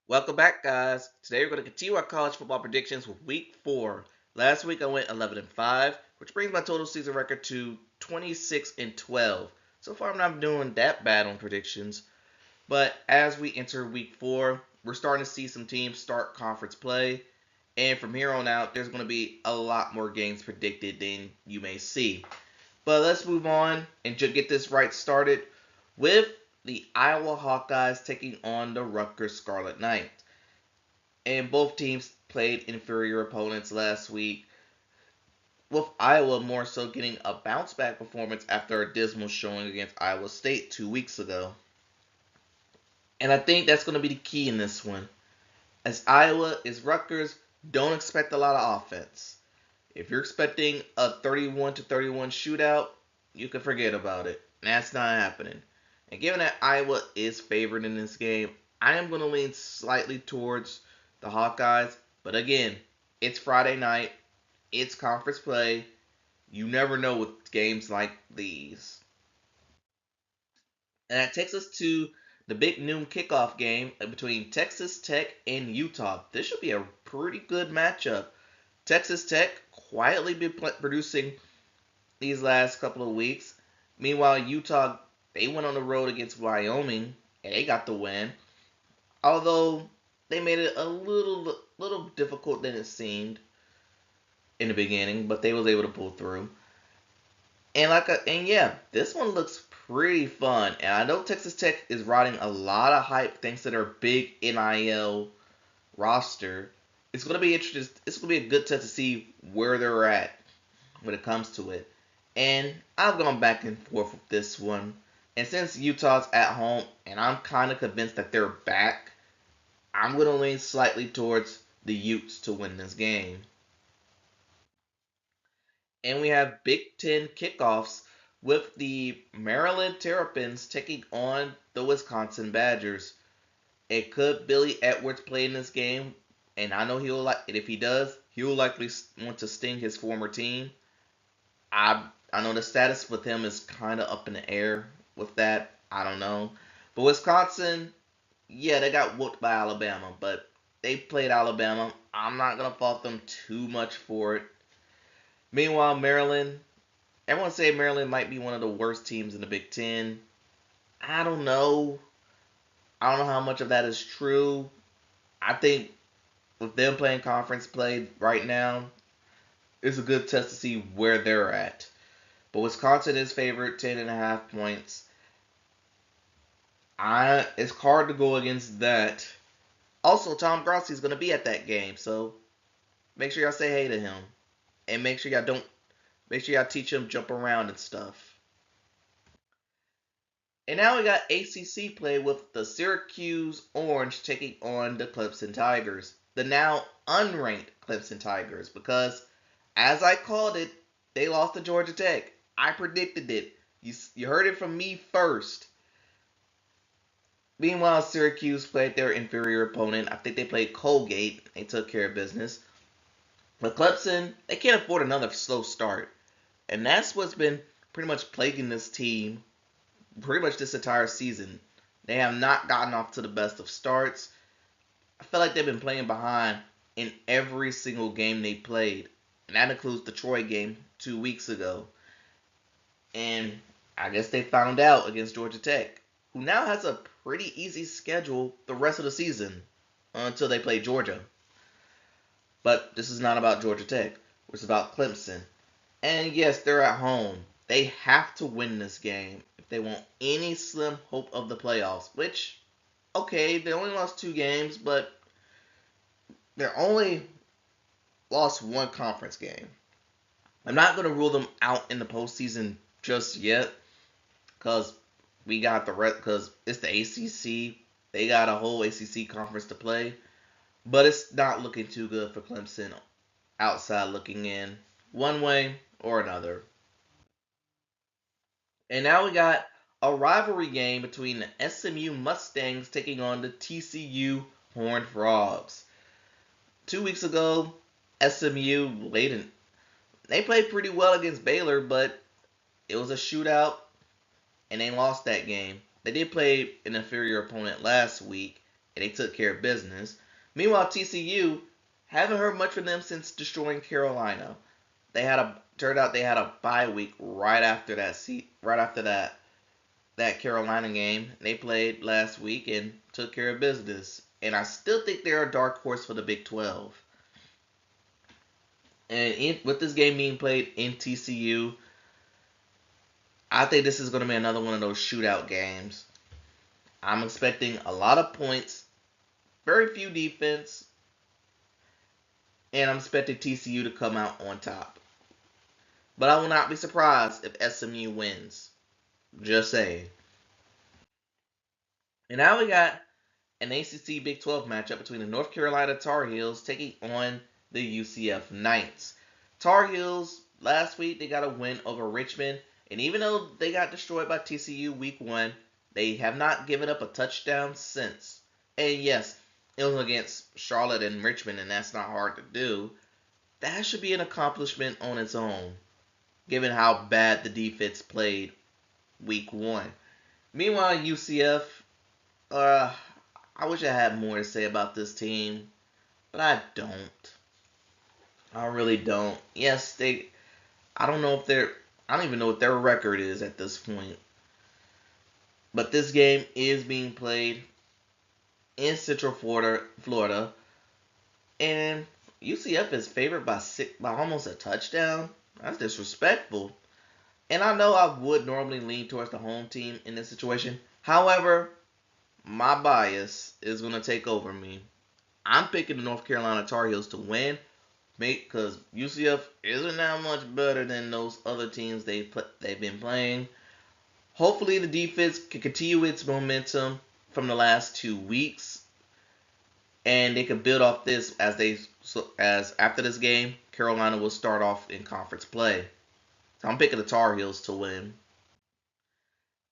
Welcome back, guys. Today we're going to continue our college football predictions with Week 4. Last week I went 11-5, which brings my total season record to 26-12. So far I'm not doing that bad on predictions, but as we enter Week 4, we're starting to see some teams start conference play, and from here on out, there's going to be a lot more games predicted than you may see. But let's move on and just get this right started with the Iowa Hawkeyes taking on the Rutgers Scarlet Knights. And both teams played inferior opponents last week, with Iowa more so getting a bounce back performance after a dismal showing against Iowa State 2 weeks ago. And I think that's going to be the key in this one. As Iowa is Rutgers, don't expect a lot of offense. If you're expecting a 31-31 shootout, you can forget about it. That's not happening. And given that Iowa is favored in this game, I am going to lean slightly towards the Hawkeyes. But again, it's Friday night. It's conference play. You never know with games like these. And that takes us to the big noon kickoff game between Texas Tech and Utah. This should be a pretty good matchup. Texas Tech quietly been producing these last couple of weeks. Meanwhile, Utah, they went on the road against Wyoming and they got the win. Although they made it a little difficult than it seemed in the beginning, but they was able to pull through. And yeah, this one looks pretty fun. And I know Texas Tech is riding a lot of hype thanks to their big NIL roster. It's gonna be interesting. It's gonna be a good test to see where they're at when it comes to it. And I've gone back and forth with this one. And since Utah's at home and I'm kind of convinced that they're back, I'm going to lean slightly towards the Utes to win this game. And we have Big Ten kickoffs with the Maryland Terrapins taking on the Wisconsin Badgers. And could Billy Edwards play in this game? And I know he'll like, and if he does, he'll likely want to sting his former team. I know the status with him is kind of up in the air with that. I don't know. But Wisconsin, yeah, they got whooped by Alabama, but they played Alabama. I'm not going to fault them too much for it. Meanwhile, Maryland, everyone say Maryland might be one of the worst teams in the Big Ten. I don't know. I don't know how much of that is true. I think with them playing conference play right now, it's a good test to see where they're at. But Wisconsin is favored 10.5 points. It's hard to go against that. Also, Tom Grossi is going to be at that game, so make sure y'all say hey to him, and make sure y'all teach him jump around and stuff. And now we got ACC play with the Syracuse Orange taking on the Clemson Tigers, the now unranked Clemson Tigers, because as I called it, they lost to Georgia Tech. I predicted it. You heard it from me first. Meanwhile, Syracuse played their inferior opponent. I think they played Colgate. They took care of business. But Clemson, they can't afford another slow start. And that's what's been pretty much plaguing this team pretty much this entire season. They have not gotten off to the best of starts. I feel like they've been playing behind in every single game they played. And that includes the Troy game 2 weeks ago. And I guess they found out against Georgia Tech, who now has a pretty easy schedule the rest of the season until they play Georgia. But this is not about Georgia Tech. It's about Clemson. And yes, they're at home. They have to win this game if they want any slim hope of the playoffs. Which, okay, they only lost 2 games, but they only lost one conference game. I'm not going to rule them out in the postseason just yet, because we got the because it's the ACC. They got a whole ACC conference to play, but it's not looking too good for Clemson outside looking in one way or another. And now we got a rivalry game between the SMU Mustangs taking on the TCU Horned Frogs. 2 weeks ago, SMU they played pretty well against Baylor, but it was a shootout and they lost that game. They did play an inferior opponent last week and they took care of business. Meanwhile, TCU haven't heard much from them since destroying Carolina. Turned out they had a bye week right after that Carolina game. They played last week and took care of business. And I still think they're a dark horse for the Big 12. And with this game being played in TCU, I think this is going to be another one of those shootout games. I'm expecting a lot of points, very few defense, and I'm expecting TCU to come out on top. But I will not be surprised if SMU wins. Just saying. And now we got an ACC Big 12 matchup between the North Carolina Tar Heels taking on the UCF Knights. Tar Heels, last week, they got a win over Richmond. And even though they got destroyed by TCU week 1, they have not given up a touchdown since. And yes, it was against Charlotte and Richmond, and that's not hard to do. That should be an accomplishment on its own, given how bad the defense played week 1. Meanwhile, UCF, I wish I had more to say about this team, but I don't. I really don't. Yes, I don't know if they're. I don't even know what their record is at this point. But this game is being played in Central Florida, and UCF is favored by almost a touchdown. That's disrespectful. And I know I would normally lean towards the home team in this situation. However, my bias is going to take over me. I'm picking the North Carolina Tar Heels to win, because UCF isn't that much better than those other teams they've been playing. Hopefully, the defense can continue its momentum from the last 2 weeks, and they can build off this as after this game, Carolina will start off in conference play. So I'm picking the Tar Heels to win.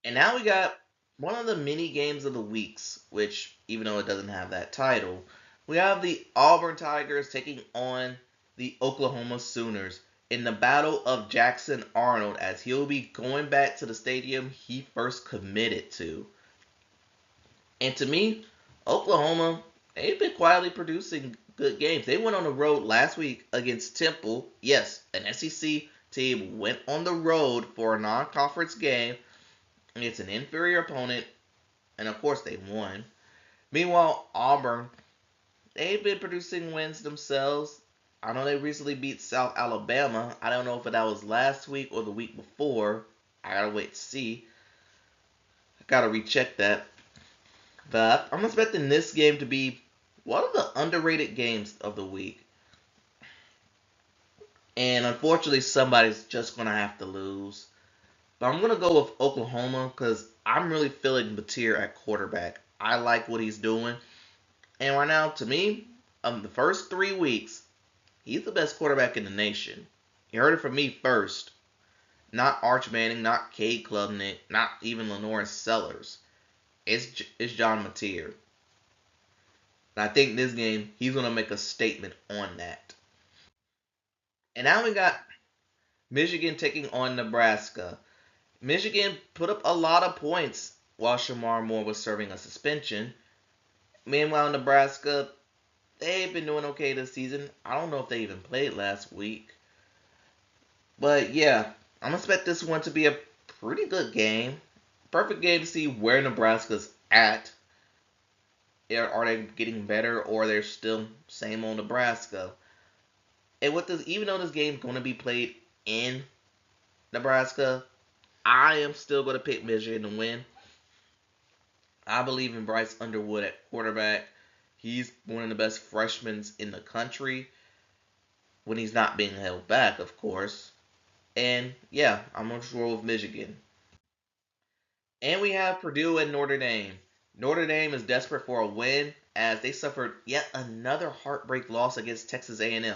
And now we got one of the mini games of the weeks, which, even though it doesn't have that title, we have the Auburn Tigers taking on the Oklahoma Sooners in the Battle of Jackson Arnold, as he'll be going back to the stadium he first committed to. And to me, Oklahoma, they've been quietly producing good games. They went on the road last week against Temple. Yes, an SEC team went on the road for a non-conference game against an inferior opponent, and of course they won. Meanwhile, Auburn, they've been producing wins themselves. I know they recently beat South Alabama. I don't know if that was last week or the week before. I gotta wait to see. I gotta recheck that. But I'm expecting this game to be one of the underrated games of the week. And unfortunately, somebody's just gonna have to lose. But I'm gonna go with Oklahoma because I'm really feeling Mateer at quarterback. I like what he's doing. And right now, to me, the first 3 weeks, he's the best quarterback in the nation. You heard it from me first. Not Arch Manning, not Cade Klubnik, not even Lenoir Sellers. It's John Mateer. And I think this game, he's going to make a statement on that. And now we got Michigan taking on Nebraska. Michigan put up a lot of points while Shamar Moore was serving a suspension. Meanwhile, Nebraska, they've been doing okay this season. I don't know if they even played last week. But yeah, I'm expect this one to be a pretty good game. Perfect game to see where Nebraska's at. Are they getting better, or they're still same old Nebraska? And with this, even though this game's going to be played in Nebraska, I am still going to pick Michigan to win. I believe in Bryce Underwood at quarterback. He's one of the best freshmen in the country when he's not being held back, of course. And yeah, I'm going to roll with Michigan. And we have Purdue and Notre Dame. Notre Dame is desperate for a win as they suffered yet another heartbreak loss against Texas A&M. And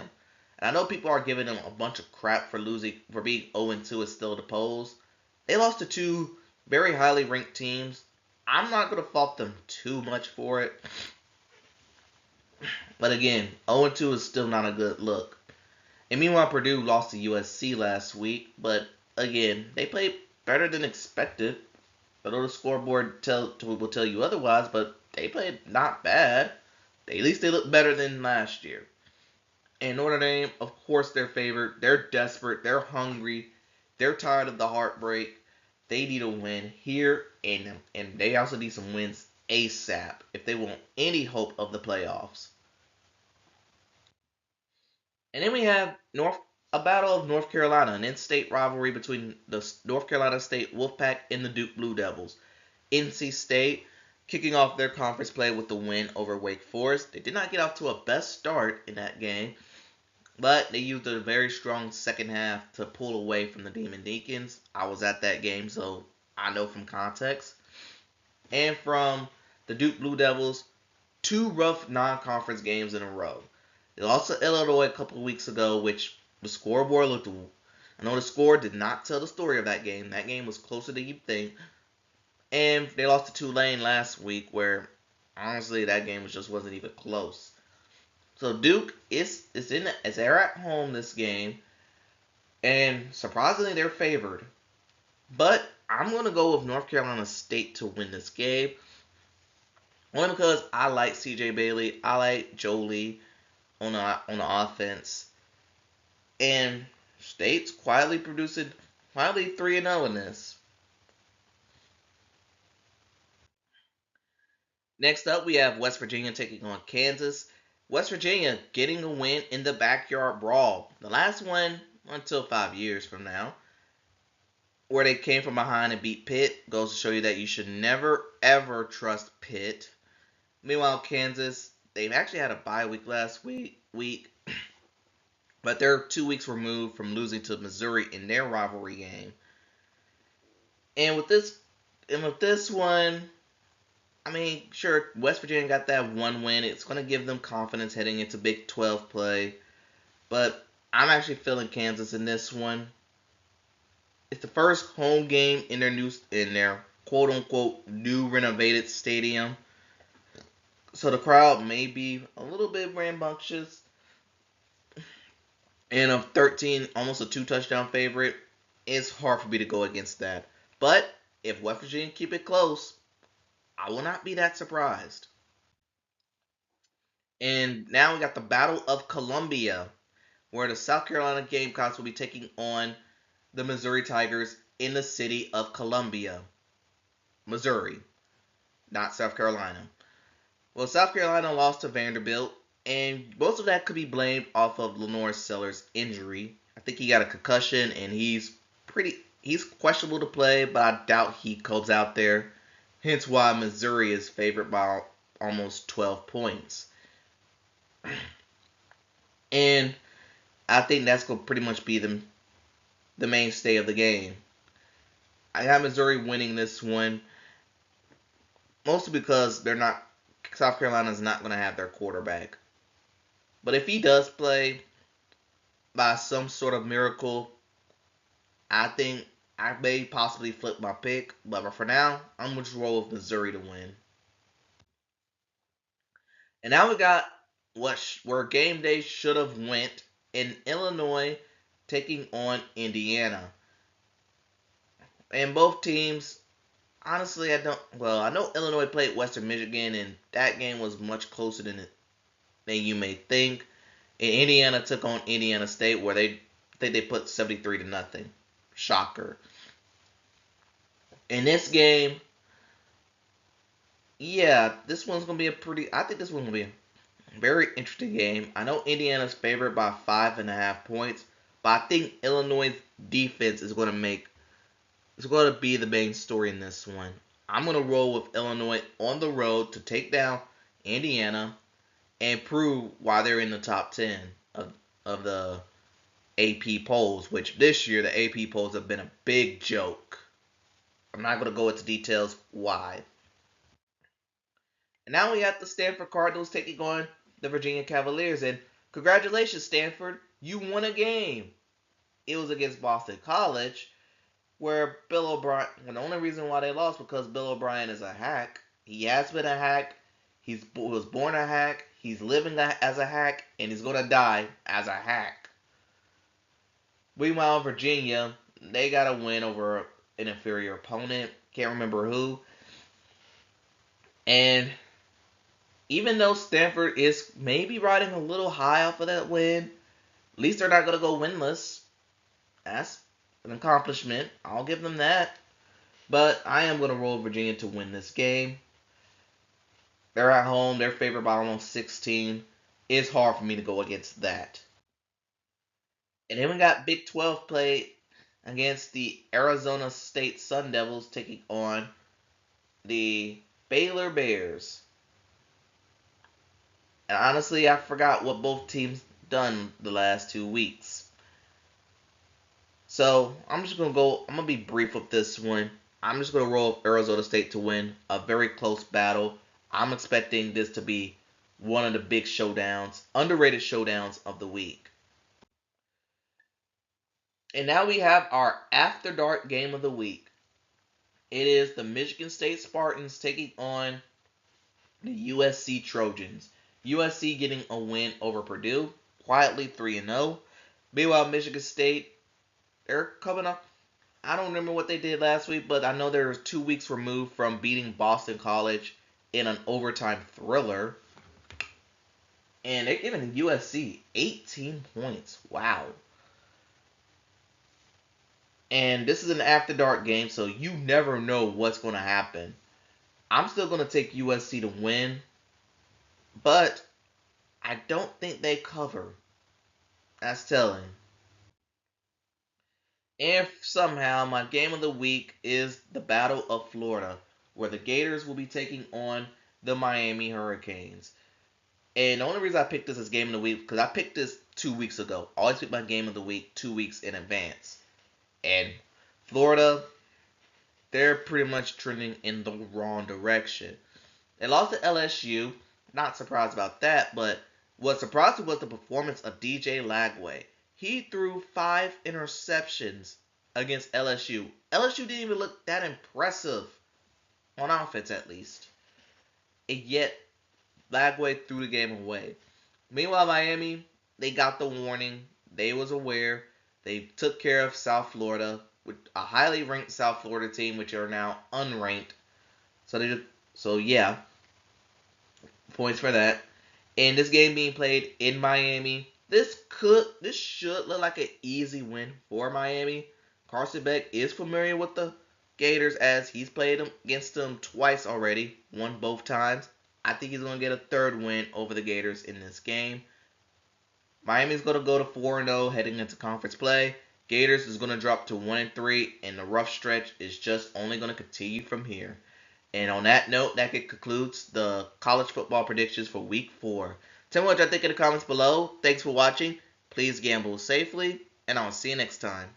I know people are giving them a bunch of crap for being 0-2 is still the polls. They lost to 2 very highly ranked teams. I'm not going to fault them too much for it. But again, 0-2 is still not a good look. And meanwhile, Purdue lost to USC last week. But again, they played better than expected. Although the scoreboard will tell you otherwise. But they played not bad. At least they look better than last year. And Notre Dame, of course, they're favored. They're desperate. They're hungry. They're tired of the heartbreak. They need a win here, and they also need some wins ASAP if they want any hope of the playoffs. And then we have a battle of North Carolina, an in-state rivalry between the North Carolina State Wolfpack and the Duke Blue Devils. NC State kicking off their conference play with the win over Wake Forest. They did not get off to a best start in that game, but they used a very strong second half to pull away from the Demon Deacons. I was at that game, so I know from context. And from the Duke Blue Devils, two rough non-conference games in a row. They lost to Illinois a couple of weeks ago, which the scoreboard looked. I know the score did not tell the story of that game. That game was closer than you'd think. And they lost to Tulane last week, where honestly that game just wasn't even close. So Duke is they're at home this game, and surprisingly they're favored. But I'm gonna go with North Carolina State to win this game, only because I like C.J. Bailey, I like Jolie on the offense, and State's quietly 3-0 in this. Next up, we have West Virginia taking on Kansas. West Virginia getting a win in the backyard brawl. The last one until 5 years from now, where they came from behind and beat Pitt. Goes to show you that you should never, ever trust Pitt. Meanwhile, Kansas, they've actually had a bye week last week, but they're 2 weeks removed from losing to Missouri in their rivalry game. And with this one, I mean, sure, West Virginia got that one win. It's going to give them confidence heading into Big 12 play. But I'm actually feeling Kansas in this one. It's the first home game in their quote unquote new renovated stadium. So the crowd may be a little bit rambunctious. And a 13, almost a 2-touchdown favorite, it's hard for me to go against that. But if West Virginia keep it close, I will not be that surprised. And now we got the Battle of Columbia, where the South Carolina Gamecocks will be taking on the Missouri Tigers in the city of Columbia, Missouri, not South Carolina. Well, South Carolina lost to Vanderbilt, and most of that could be blamed off of Lenore Sellers' injury. I think he got a concussion, and he's questionable to play, but I doubt he comes out there. Hence why Missouri is favored by almost 12 points. And I think that's going to pretty much be the mainstay of the game. I have Missouri winning this one, mostly because South Carolina's not going to have their quarterback. But if he does play by some sort of miracle, I think I may possibly flip my pick. But for now, I'm going to roll with Missouri to win. And now we got where game day should have went in Illinois taking on Indiana. And both teams, honestly, I know Illinois played Western Michigan, and that game was much closer than you may think. And Indiana took on Indiana State, where they put 73-0. Shocker. In this game, yeah, this one's gonna be I think this one's gonna be a very interesting game. I know Indiana's favored by 5.5 points, but I think Illinois' defense is gonna be the main story in this one. I'm gonna roll with Illinois on the road to take down Indiana and prove why they're in the top 10 of the AP polls, which this year the AP polls have been a big joke. I'm not going to go into details why. And now we have the Stanford Cardinals taking on the Virginia Cavaliers. And congratulations, Stanford. You won a game. It was against Boston College, where Bill O'Brien, and the only reason why they lost because Bill O'Brien is a hack. He has been a hack. He was born a hack. He's living as a hack. And he's going to die as a hack. Meanwhile, Virginia, they got a win over an inferior opponent. Can't remember who. And Even though Stanford is maybe riding a little high off of that win, at least they're not going to go winless. That's an accomplishment. I'll give them that. But I am going to roll Virginia to win this game. They're at home. They're favored by almost 16. It's hard for me to go against that. And then we got Big 12 play against the Arizona State Sun Devils taking on the Baylor Bears. And honestly, I forgot what both teams done the last 2 weeks. So I'm gonna be brief with this one. I'm just gonna roll Arizona State to win a very close battle. I'm expecting this to be one of the big showdowns, underrated showdowns of the week. And now we have our after dark game of the week. It is the Michigan State Spartans taking on the USC Trojans. USC getting a win over Purdue, quietly 3-0. Meanwhile, Michigan State, they're coming up. I don't remember what they did last week, but I know they're 2 weeks removed from beating Boston College in an overtime thriller. And they're giving USC 18 points. Wow. And this is an after dark game, so you never know what's going to happen. I'm still going to take USC to win, but I don't think they cover. That's telling. If somehow my game of the week is the Battle of Florida, where the Gators will be taking on the Miami Hurricanes. And the only reason I picked this as game of the week, because I picked this 2 weeks ago. I always pick my game of the week 2 weeks in advance. And Florida, they're pretty much trending in the wrong direction. They lost to LSU. Not surprised about that, but what surprised me was the performance of DJ Lagway. He threw 5 interceptions against LSU. LSU didn't even look that impressive on offense, at least. And yet, Lagway threw the game away. Meanwhile, Miami, they got the warning. They was aware. They took care of South Florida with a highly ranked South Florida team, which are now unranked. So yeah, points for that. And this game being played in Miami, this should look like an easy win for Miami. Carson Beck is familiar with the Gators as he's played against them twice already, won both times. I think he's going to get a third win over the Gators in this game. Miami's going to go to 4-0 heading into conference play. Gators is going to drop to 1-3, and the rough stretch is just only going to continue from here. And on that note, that concludes the college football predictions for week 4. Tell me what y'all think in the comments below. Thanks for watching. Please gamble safely, and I'll see you next time.